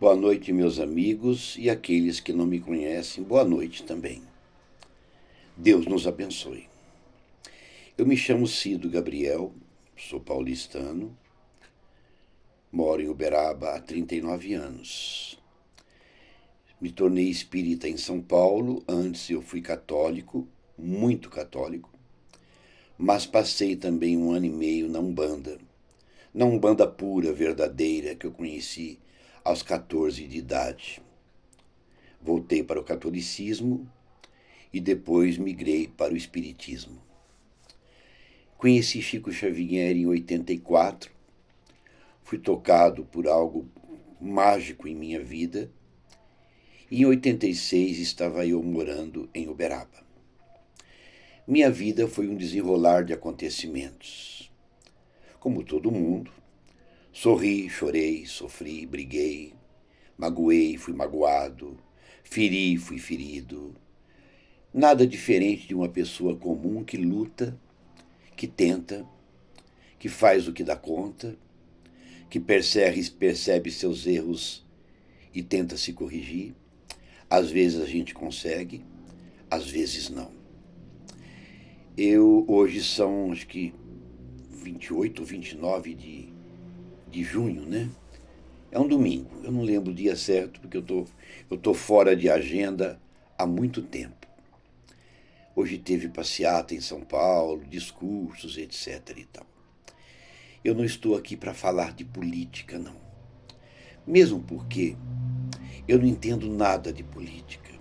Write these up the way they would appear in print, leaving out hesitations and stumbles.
Boa noite, meus amigos e aqueles que não me conhecem, boa noite também. Deus nos abençoe. Eu me chamo Cido Gabriel, sou paulistano, moro em Uberaba há 39 anos. Me tornei espírita em São Paulo, antes eu fui católico, muito católico, mas passei também 1 ano e meio na Umbanda pura, verdadeira, que eu conheci aos 14 de idade. Voltei para o catolicismo e depois migrei para o espiritismo. Conheci Chico Xavier em 84, fui tocado por algo mágico em minha vida e em 86 estava eu morando em Uberaba. Minha vida foi um desenrolar de acontecimentos. Como todo mundo, sorri, chorei, sofri, briguei, magoei, fui magoado, feri, fui ferido. Nada diferente de uma pessoa comum que luta, que tenta, que faz o que dá conta, que percebe seus erros e tenta se corrigir. Às vezes a gente consegue, às vezes não. Hoje são, acho que 28 ou 29 de junho, né? É um domingo, eu não lembro o dia certo, porque eu tô fora de agenda há muito tempo. Hoje teve passeata em São Paulo, discursos, etc. e tal. Eu não estou aqui para falar de política, não. Mesmo porque eu não entendo nada de política.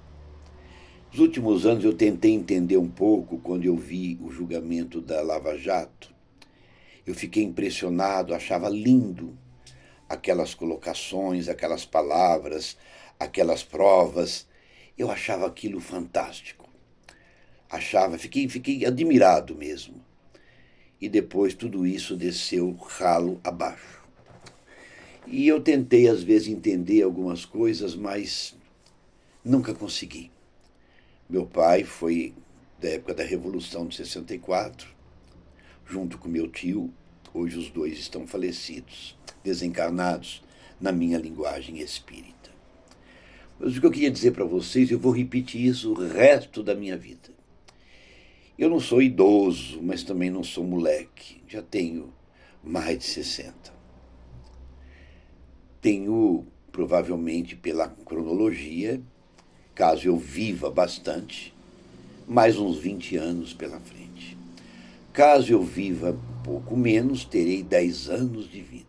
Nos últimos anos eu tentei entender um pouco quando eu vi o julgamento da Lava Jato. Eu fiquei impressionado, achava lindo aquelas colocações, aquelas palavras, aquelas provas. Eu achava aquilo fantástico. Fiquei admirado mesmo. E depois tudo isso desceu ralo abaixo. E eu tentei, às vezes, entender algumas coisas, mas nunca consegui. Meu pai foi da época da Revolução de 64, junto com meu tio. Hoje os dois estão falecidos, desencarnados na minha linguagem espírita. Mas o que eu queria dizer para vocês, eu vou repetir isso o resto da minha vida. Eu não sou idoso, mas também não sou moleque. Já tenho mais de 60. Tenho, provavelmente pela cronologia, caso eu viva bastante, mais uns 20 anos pela frente. Caso eu viva um pouco menos, terei 10 anos de vida.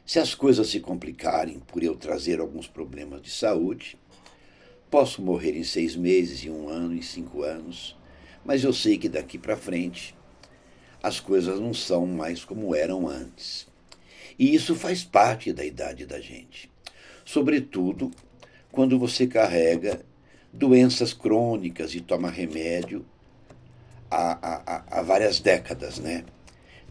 Se as coisas se complicarem por eu trazer alguns problemas de saúde, posso morrer em 6 meses, em 1 ano, em 5 anos, mas eu sei que daqui para frente as coisas não são mais como eram antes. E isso faz parte da idade da gente. Sobretudo quando você carrega doenças crônicas e toma remédio há várias décadas, né?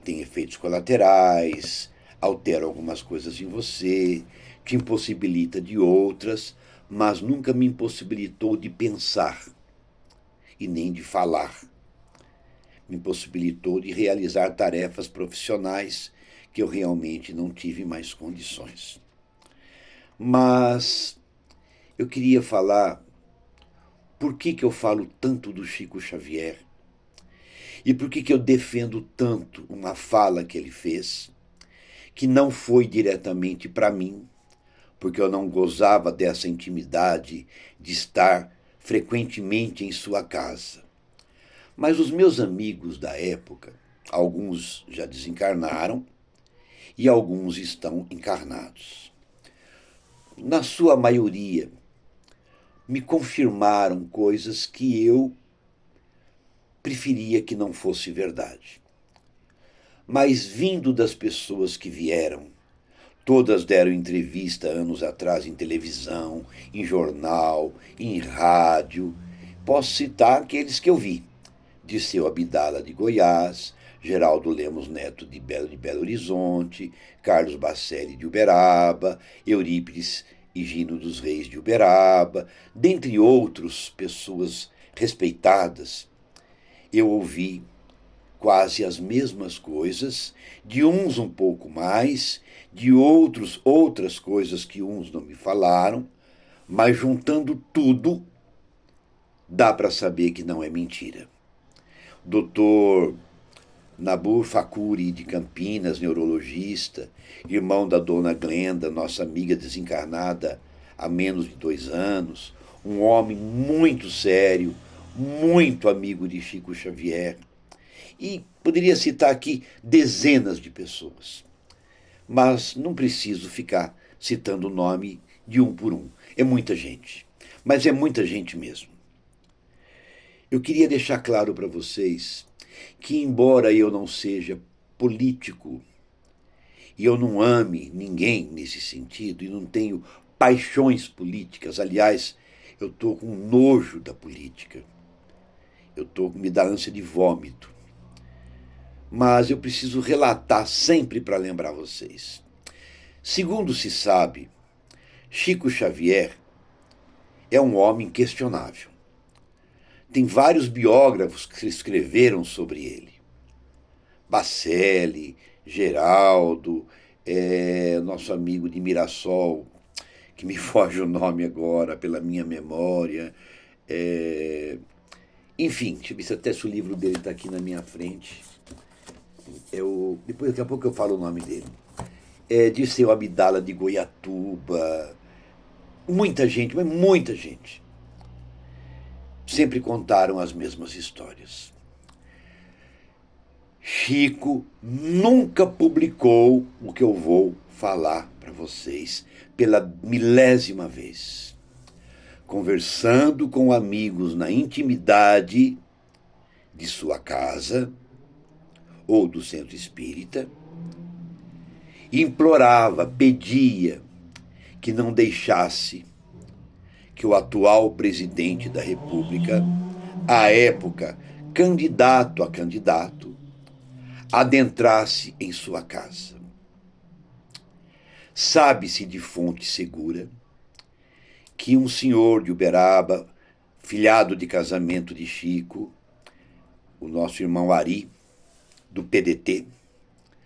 Tem efeitos colaterais, altera algumas coisas em você, te impossibilita de outras, mas nunca me impossibilitou de pensar e nem de falar. Me impossibilitou de realizar tarefas profissionais que eu realmente não tive mais condições. Mas eu queria falar por que eu falo tanto do Chico Xavier e por que eu defendo tanto uma fala que ele fez, que não foi diretamente para mim, porque eu não gozava dessa intimidade de estar frequentemente em sua casa. Mas os meus amigos da época, alguns já desencarnaram e alguns estão encarnados. Na sua maioria, me confirmaram coisas que eu preferia que não fosse verdade. Mas vindo das pessoas que vieram, todas deram entrevista anos atrás em televisão, em jornal, em rádio. Posso citar aqueles que eu vi. Dirceu Abdala de Goiás, Geraldo Lemos Neto de Belo Horizonte, Carlos Bacelli de Uberaba, Eurípides Higino dos Reis de Uberaba, dentre outros pessoas respeitadas. Eu ouvi quase as mesmas coisas, de uns um pouco mais, de outros outras coisas que uns não me falaram, mas juntando tudo, dá para saber que não é mentira. Doutor Nabur Fakuri, de Campinas, neurologista, irmão da dona Glenda, nossa amiga desencarnada há menos de 2 anos, um homem muito sério, muito amigo de Chico Xavier. E poderia citar aqui dezenas de pessoas. Mas não preciso ficar citando o nome de um por um. É muita gente. Mas é muita gente mesmo. Eu queria deixar claro para vocês que, embora eu não seja político, e eu não ame ninguém nesse sentido, e não tenho paixões políticas, aliás, eu estou com nojo da política, me dá ânsia de vômito, mas eu preciso relatar sempre para lembrar vocês. Segundo se sabe, Chico Xavier é um homem questionável. Tem vários biógrafos que escreveram sobre ele. Bacelli, Geraldo, nosso amigo de Mirassol, que me foge o nome agora pela minha memória. Enfim, deixa eu ver se até se o livro dele está aqui na minha frente. Daqui a pouco eu falo o nome dele. De seu Abdala de Goiatuba. Muita gente, mas muita gente. Sempre contaram as mesmas histórias. Chico nunca publicou o que eu vou falar para vocês pela 1000ª vez. Conversando com amigos na intimidade de sua casa ou do centro espírita, implorava, pedia que não deixasse que o atual presidente da República, à época candidato a candidato, adentrasse em sua casa. Sabe-se de fonte segura que um senhor de Uberaba, filhado de casamento de Chico, o nosso irmão Ari, do PDT,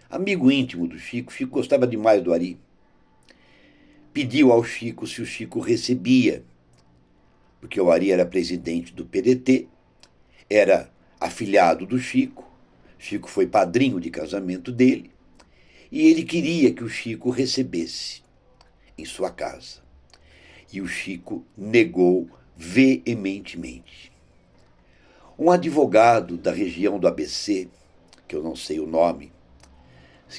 amigo íntimo do Chico, Chico gostava demais do Ari, pediu ao Chico se o Chico recebia, porque o Ari era presidente do PDT, era afilhado do Chico, Chico foi padrinho de casamento dele, e ele queria que o Chico recebesse em sua casa. E o Chico negou veementemente. Um advogado da região do ABC, que eu não sei o nome,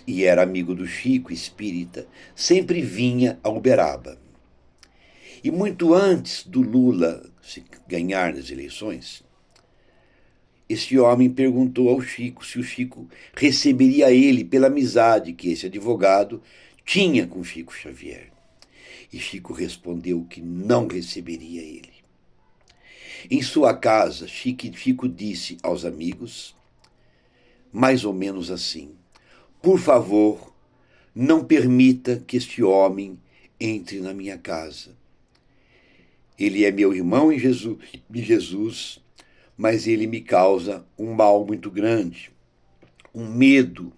e era amigo do Chico, espírita, sempre vinha a Uberaba. E muito antes do Lula se ganhar nas eleições, esse homem perguntou ao Chico se o Chico receberia ele pela amizade que esse advogado tinha com Chico Xavier. E Chico respondeu que não receberia ele. Em sua casa, Chico disse aos amigos, mais ou menos assim: por favor, não permita que este homem entre na minha casa. Ele é meu irmão em Jesus, mas ele me causa um mal muito grande, um medo.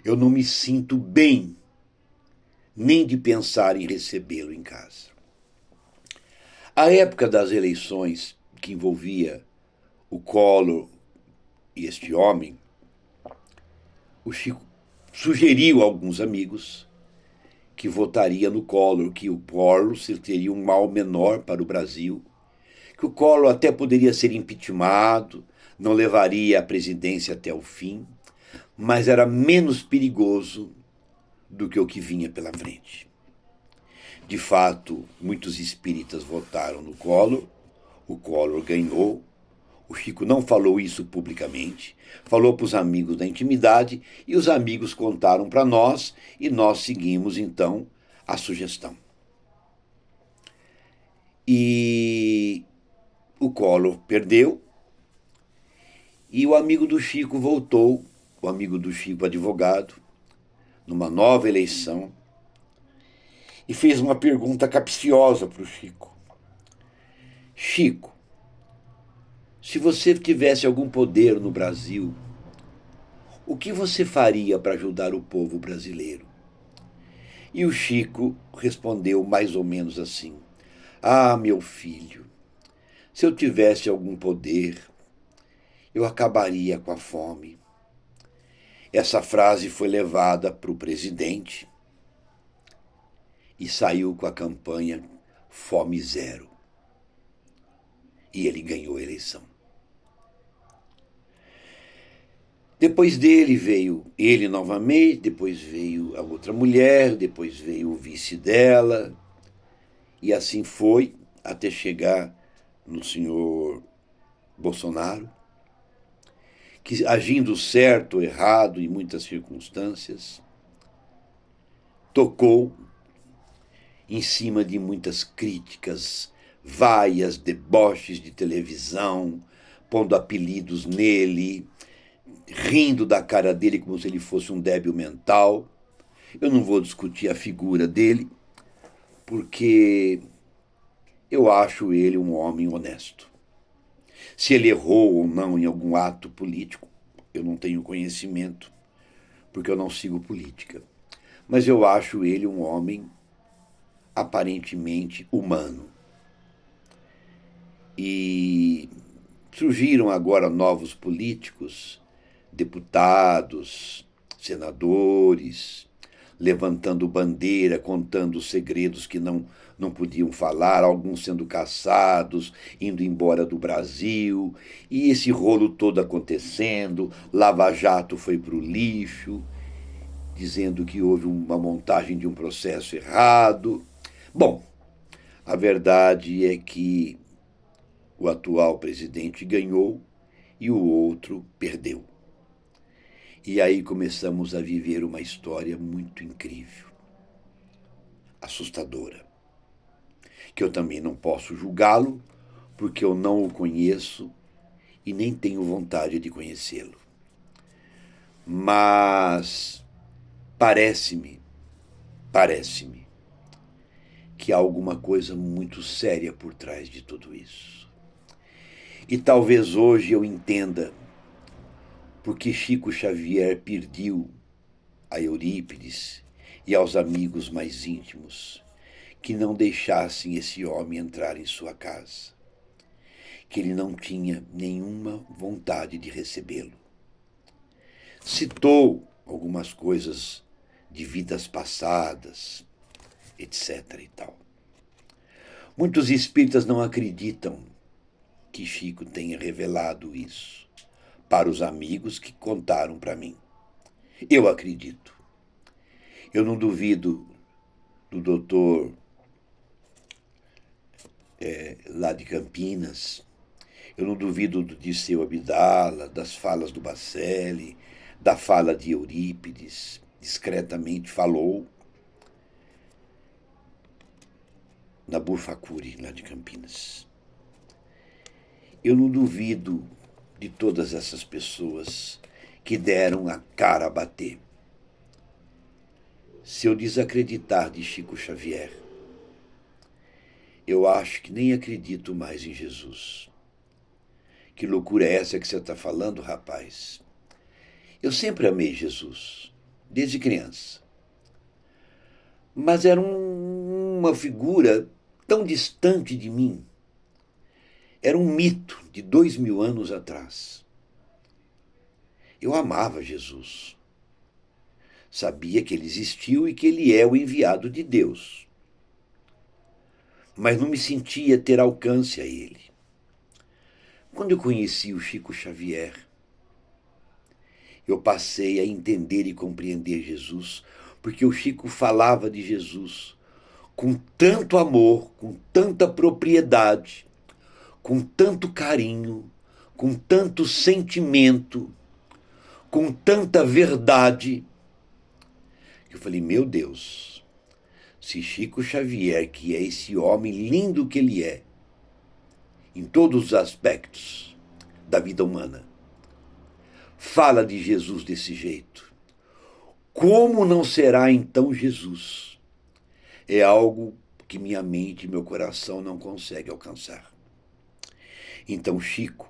Eu não me sinto bem nem de pensar em recebê-lo em casa. A época das eleições, que envolvia o Collor e este homem, o Chico sugeriu a alguns amigos que votaria no Collor, que o Collor teria um mal menor para o Brasil, que o Collor até poderia ser impeachmentado, não levaria a presidência até o fim, mas era menos perigoso do que o que vinha pela frente. De fato, muitos espíritas votaram no Collor, o Collor ganhou, o Chico não falou isso publicamente, falou para os amigos da intimidade e os amigos contaram para nós e nós seguimos, então, a sugestão. E o Collor perdeu e o amigo do Chico voltou, o amigo do Chico advogado, numa nova eleição, e fez uma pergunta capciosa para o Chico. Chico, se você tivesse algum poder no Brasil, o que você faria para ajudar o povo brasileiro? E o Chico respondeu mais ou menos assim: Ah, meu filho, se eu tivesse algum poder, eu acabaria com a fome. Essa frase foi levada para o presidente e saiu com a campanha Fome Zero. E ele ganhou a eleição. Depois dele veio ele novamente, depois veio a outra mulher, depois veio o vice dela, e assim foi até chegar no senhor Bolsonaro, que agindo certo ou errado em muitas circunstâncias, tocou em cima de muitas críticas, vaias, deboches de televisão, pondo apelidos nele, rindo da cara dele como se ele fosse um débil mental. Eu não vou discutir a figura dele, porque eu acho ele um homem honesto. Se ele errou ou não em algum ato político, eu não tenho conhecimento, porque eu não sigo política. Mas eu acho ele um homem aparentemente humano. E surgiram agora novos políticos, deputados, senadores, levantando bandeira, contando segredos que não podiam falar, alguns sendo caçados, indo embora do Brasil, e esse rolo todo acontecendo. Lava Jato foi para o lixo, dizendo que houve uma montagem de um processo errado. Bom, a verdade é que o atual presidente ganhou e o outro perdeu. E aí começamos a viver uma história muito incrível, assustadora, que eu também não posso julgá-lo, porque eu não o conheço e nem tenho vontade de conhecê-lo. Mas parece-me que há alguma coisa muito séria por trás de tudo isso. E talvez hoje eu entenda porque Chico Xavier pediu a Eurípides e aos amigos mais íntimos que não deixassem esse homem entrar em sua casa, que ele não tinha nenhuma vontade de recebê-lo. Citou algumas coisas de vidas passadas, etc. e tal. Muitos espíritas não acreditam que Chico tenha revelado isso para os amigos que contaram para mim. Eu acredito. Eu não duvido do doutor lá de Campinas. Eu não duvido do Dirceu Abdala, das falas do Bacelli, da fala de Eurípides, discretamente falou na Burfacuri, lá de Campinas. Eu não duvido de todas essas pessoas que deram a cara a bater. Se eu desacreditar de Chico Xavier, eu acho que nem acredito mais em Jesus. Que loucura é essa que você está falando, rapaz? Eu sempre amei Jesus, desde criança. Mas era uma figura tão distante de mim. Era um mito de 2000 anos atrás. Eu amava Jesus. Sabia que ele existiu e que ele é o enviado de Deus. Mas não me sentia ter alcance a ele. Quando eu conheci o Chico Xavier, eu passei a entender e compreender Jesus, porque o Chico falava de Jesus com tanto amor, com tanta propriedade, com tanto carinho, com tanto sentimento, com tanta verdade, que eu falei, meu Deus, se Chico Xavier, que é esse homem lindo que ele é, em todos os aspectos da vida humana, fala de Jesus desse jeito, como não será então Jesus? É algo que minha mente e meu coração não conseguem alcançar. Então Chico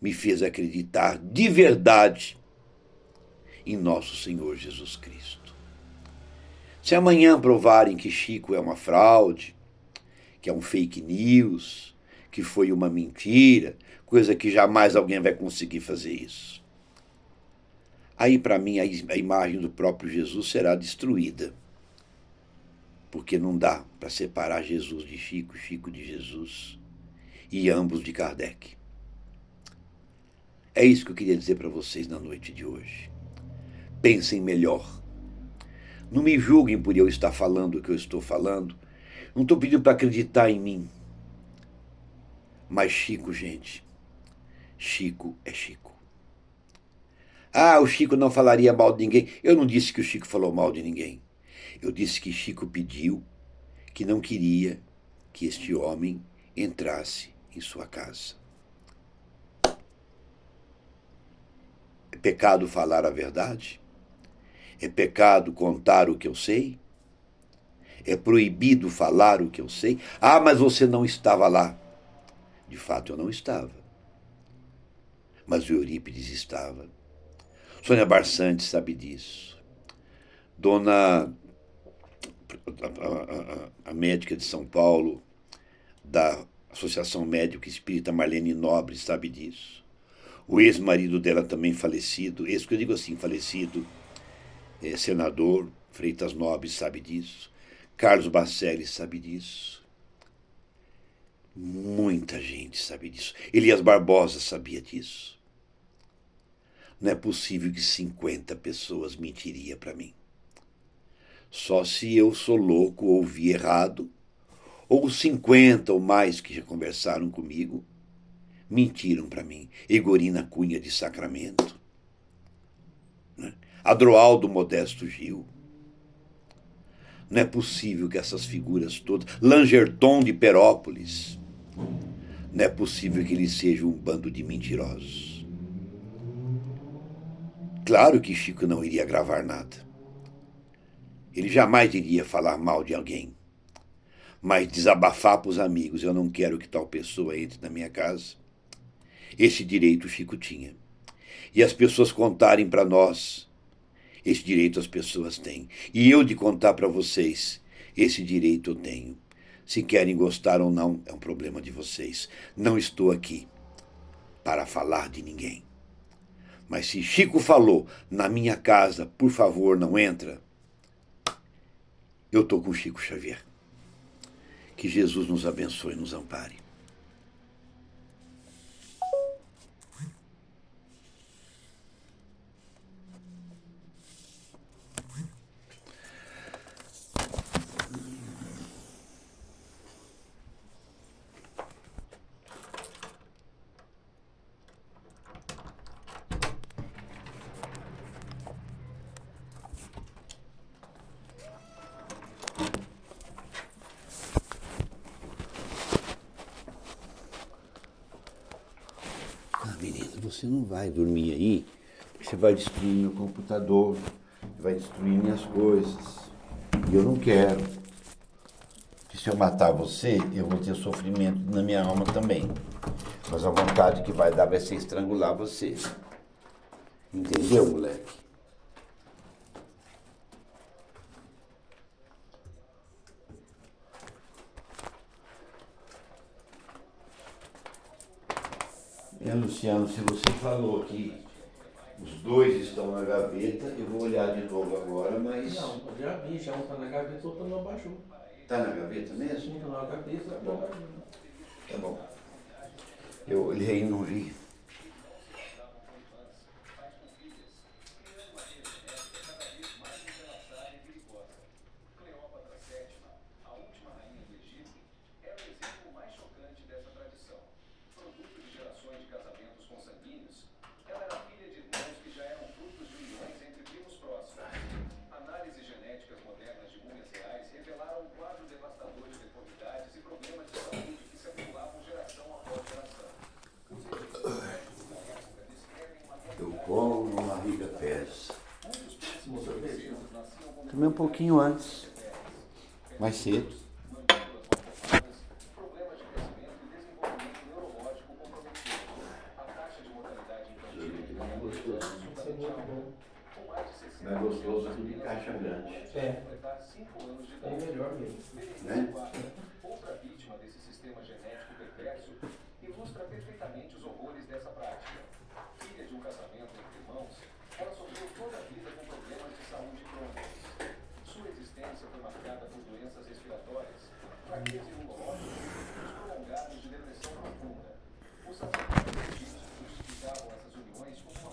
me fez acreditar de verdade em nosso Senhor Jesus Cristo. Se amanhã provarem que Chico é uma fraude, que é um fake news, que foi uma mentira, coisa que jamais alguém vai conseguir fazer isso. Aí, para mim, a imagem do próprio Jesus será destruída. Porque não dá para separar Jesus de Chico, Chico de Jesus e ambos de Kardec. É isso que eu queria dizer para vocês na noite de hoje. Pensem melhor. Não me julguem por eu estar falando o que eu estou falando. Não estou pedindo para acreditar em mim. Mas Chico, gente, Chico é Chico. Ah, o Chico não falaria mal de ninguém. Eu não disse que o Chico falou mal de ninguém. Eu disse que Chico pediu, que não queria que este homem entrasse em sua casa. É pecado falar a verdade? É pecado contar o que eu sei? É proibido falar o que eu sei? Ah, mas você não estava lá. De fato, eu não estava. Mas o Eurípides estava. Sônia Barçantes sabe disso. Dona, a médica de São Paulo, da Associação Médica Espírita Marlene Nobre, sabe disso. O ex-marido dela também falecido, ex que eu digo assim, falecido, senador Freitas Nobre sabe disso. Carlos Bacelli sabe disso. Muita gente sabe disso. Elias Barbosa sabia disso. Não é possível que 50 pessoas mentiriam para mim. Só se eu sou louco ou ouvi errado, ou 50 ou mais que já conversaram comigo, mentiram para mim. Egorina Cunha de Sacramento, né? Adroaldo Modesto Gil. Não é possível que essas figuras todas... Langerton de Perópolis. Não é possível que eles sejam um bando de mentirosos. Claro que Chico não iria gravar nada. Ele jamais iria falar mal de alguém. Mas desabafar para os amigos, eu não quero que tal pessoa entre na minha casa. Esse direito o Chico tinha. E as pessoas contarem para nós, esse direito as pessoas têm. E eu de contar para vocês, esse direito eu tenho. Se querem gostar ou não, é um problema de vocês. Não estou aqui para falar de ninguém. Mas se Chico falou, na minha casa, por favor, não entra, eu estou com Chico Xavier. Que Jesus nos abençoe e nos ampare. Menina, você não vai dormir aí, porque você vai destruir meu computador, vai destruir minhas coisas. E eu não quero. Que se eu matar você, eu vou ter sofrimento na minha alma também. Mas a vontade que vai dar vai ser estrangular você. Entendeu, moleque? Luciano, se você falou que os dois estão na gaveta, eu vou olhar de novo agora, mas... Não, eu já vi, já um tá na gaveta, outro não abaixou. Tá na gaveta mesmo? Um tá na gaveta, outro não abaixou. Tá bom. Eu olhei e não vi. Eu como uma barriga pesa. Tomei um pouquinho antes, mais cedo. 5 anos de Ou idade. melhor mesmo. Né? Outra vítima desse sistema genético perverso ilustra perfeitamente os horrores dessa prática.